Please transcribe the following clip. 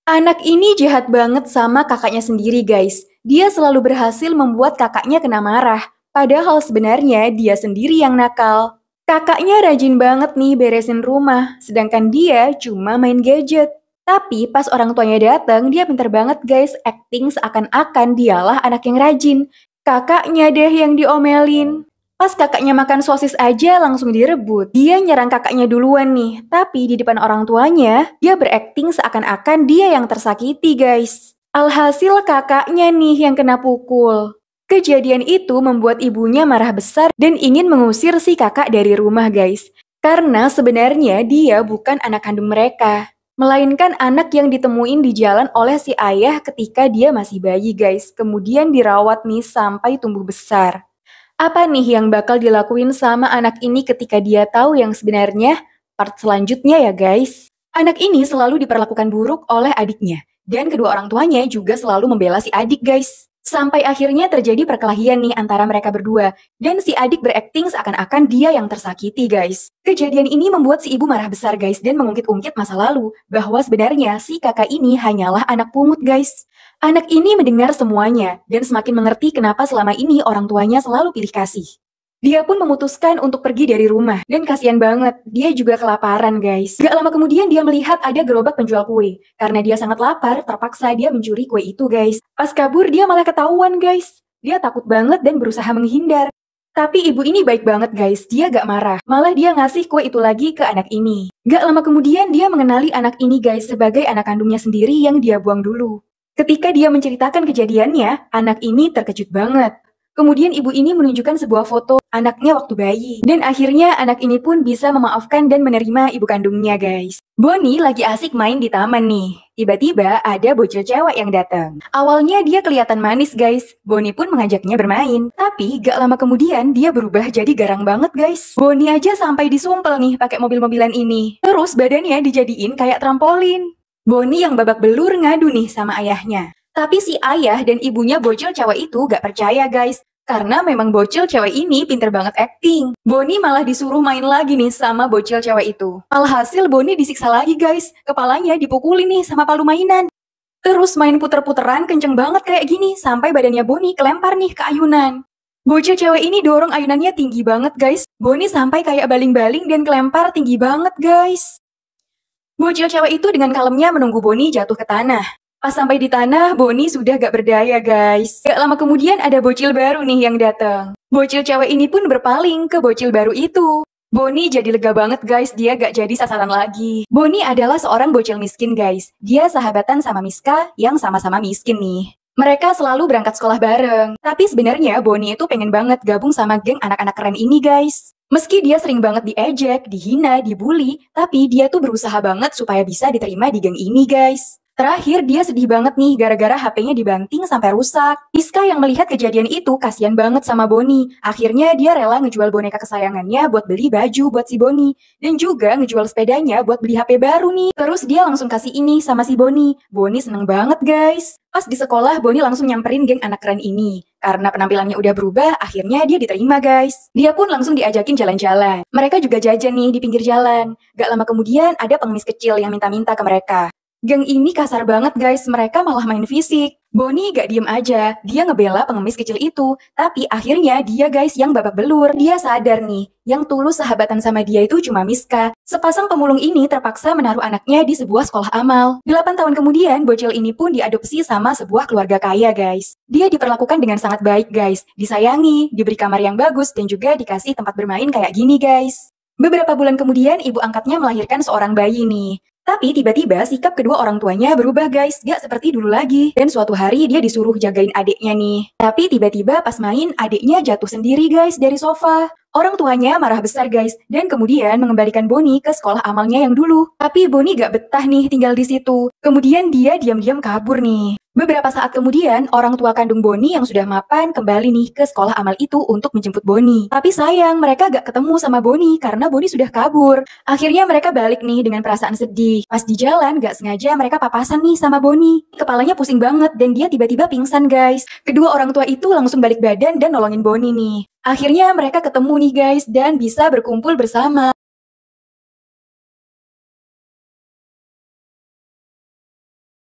Anak ini jahat banget sama kakaknya sendiri, guys. Dia selalu berhasil membuat kakaknya kena marah. Padahal sebenarnya dia sendiri yang nakal. Kakaknya rajin banget nih beresin rumah, sedangkan dia cuma main gadget. Tapi pas orang tuanya datang, dia pintar banget guys, acting seakan-akan dialah anak yang rajin. Kakaknya deh yang diomelin. Pas kakaknya makan sosis aja langsung direbut. Dia nyerang kakaknya duluan nih, tapi di depan orang tuanya, dia berakting seakan-akan dia yang tersakiti guys. Alhasil kakaknya nih yang kena pukul. Kejadian itu membuat ibunya marah besar dan ingin mengusir si kakak dari rumah guys. Karena sebenarnya dia bukan anak kandung mereka, melainkan anak yang ditemuin di jalan oleh si ayah ketika dia masih bayi guys. Kemudian dirawat nih sampai tumbuh besar. Apa nih yang bakal dilakuin sama anak ini ketika dia tahu yang sebenarnya? Part selanjutnya ya guys. Anak ini selalu diperlakukan buruk oleh adiknya. Dan kedua orang tuanya juga selalu membela si adik guys. Sampai akhirnya terjadi perkelahian nih antara mereka berdua. Dan si adik berakting seakan-akan dia yang tersakiti guys. Kejadian ini membuat si ibu marah besar guys dan mengungkit-ungkit masa lalu. Bahwa sebenarnya si kakak ini hanyalah anak pungut guys. Anak ini mendengar semuanya dan semakin mengerti kenapa selama ini orang tuanya selalu pilih kasih. Dia pun memutuskan untuk pergi dari rumah dan kasihan banget, dia juga kelaparan guys. Gak lama kemudian dia melihat ada gerobak penjual kue. Karena dia sangat lapar, terpaksa dia mencuri kue itu guys. Pas kabur dia malah ketahuan guys. Dia takut banget dan berusaha menghindar. Tapi ibu ini baik banget guys, dia gak marah. Malah dia ngasih kue itu lagi ke anak ini. Gak lama kemudian dia mengenali anak ini guys sebagai anak kandungnya sendiri yang dia buang dulu. Ketika dia menceritakan kejadiannya, anak ini terkejut banget. Kemudian ibu ini menunjukkan sebuah foto anaknya waktu bayi. Dan akhirnya anak ini pun bisa memaafkan dan menerima ibu kandungnya guys. Bonnie lagi asik main di taman nih. Tiba-tiba ada bocil cewek yang datang. Awalnya dia kelihatan manis guys. Bonnie pun mengajaknya bermain. Tapi gak lama kemudian dia berubah jadi garang banget guys. Bonnie aja sampai disumpel nih pakai mobil-mobilan ini. Terus badannya dijadiin kayak trampolin. Bonnie yang babak belur ngadu nih sama ayahnya. Tapi si ayah dan ibunya bocil cewek itu gak percaya guys. Karena memang bocil cewek ini pinter banget acting. Bonnie malah disuruh main lagi nih sama bocil cewek itu. Alhasil Bonnie disiksa lagi guys. Kepalanya dipukulin nih sama palu mainan. Terus main puter-puteran kenceng banget kayak gini. Sampai badannya Bonnie kelempar nih ke ayunan. Bocil cewek ini dorong ayunannya tinggi banget guys. Bonnie sampai kayak baling-baling dan kelempar tinggi banget guys. Bocil cewek itu dengan kalemnya menunggu Bonnie jatuh ke tanah. Pas sampai di tanah, Bonnie sudah gak berdaya guys. Gak lama kemudian ada bocil baru nih yang datang. Bocil cewek ini pun berpaling ke bocil baru itu. Bonnie jadi lega banget guys, dia gak jadi sasaran lagi. Bonnie adalah seorang bocil miskin guys. Dia sahabatan sama Miska yang sama-sama miskin nih. Mereka selalu berangkat sekolah bareng. Tapi sebenarnya Bonnie itu pengen banget gabung sama geng anak-anak keren ini guys. Meski dia sering banget diejek, dihina, dibully, tapi dia tuh berusaha banget supaya bisa diterima di geng ini guys. Terakhir dia sedih banget nih gara-gara HP-nya dibanting sampai rusak. Miska yang melihat kejadian itu kasihan banget sama Bonnie. Akhirnya dia rela ngejual boneka kesayangannya buat beli baju buat si Bonnie. Dan juga ngejual sepedanya buat beli HP baru nih. Terus dia langsung kasih ini sama si Bonnie. Bonnie seneng banget guys. Pas di sekolah, Bonnie langsung nyamperin geng anak keren ini. Karena penampilannya udah berubah, akhirnya dia diterima guys. Dia pun langsung diajakin jalan-jalan. Mereka juga jajan nih di pinggir jalan. Gak lama kemudian ada pengemis kecil yang minta-minta ke mereka. Geng ini kasar banget guys, mereka malah main fisik. Bonnie gak diem aja, dia ngebela pengemis kecil itu. Tapi akhirnya dia guys yang babak belur. Dia sadar nih, yang tulus sahabatan sama dia itu cuma Miska. Sepasang pemulung ini terpaksa menaruh anaknya di sebuah sekolah amal. 8 tahun kemudian, bocil ini pun diadopsi sama sebuah keluarga kaya guys. Dia diperlakukan dengan sangat baik guys, disayangi, diberi kamar yang bagus, dan juga dikasih tempat bermain kayak gini guys. Beberapa bulan kemudian, ibu angkatnya melahirkan seorang bayi nih. Tapi tiba-tiba sikap kedua orang tuanya berubah guys, gak seperti dulu lagi. Dan suatu hari dia disuruh jagain adiknya nih. Tapi tiba-tiba pas main, adiknya jatuh sendiri guys dari sofa. Orang tuanya marah besar guys, dan kemudian mengembalikan Bonnie ke sekolah amalnya yang dulu. Tapi Bonnie gak betah nih tinggal di situ. Kemudian dia diam-diam kabur nih. Beberapa saat kemudian, orang tua kandung Bonnie yang sudah mapan kembali nih ke sekolah amal itu untuk menjemput Bonnie. Tapi sayang, mereka gak ketemu sama Bonnie karena Bonnie sudah kabur. Akhirnya mereka balik nih dengan perasaan sedih. Pas di jalan, gak sengaja mereka papasan nih sama Bonnie. Kepalanya pusing banget dan dia tiba-tiba pingsan guys. Kedua orang tua itu langsung balik badan dan nolongin Bonnie nih. Akhirnya mereka ketemu nih guys dan bisa berkumpul bersama.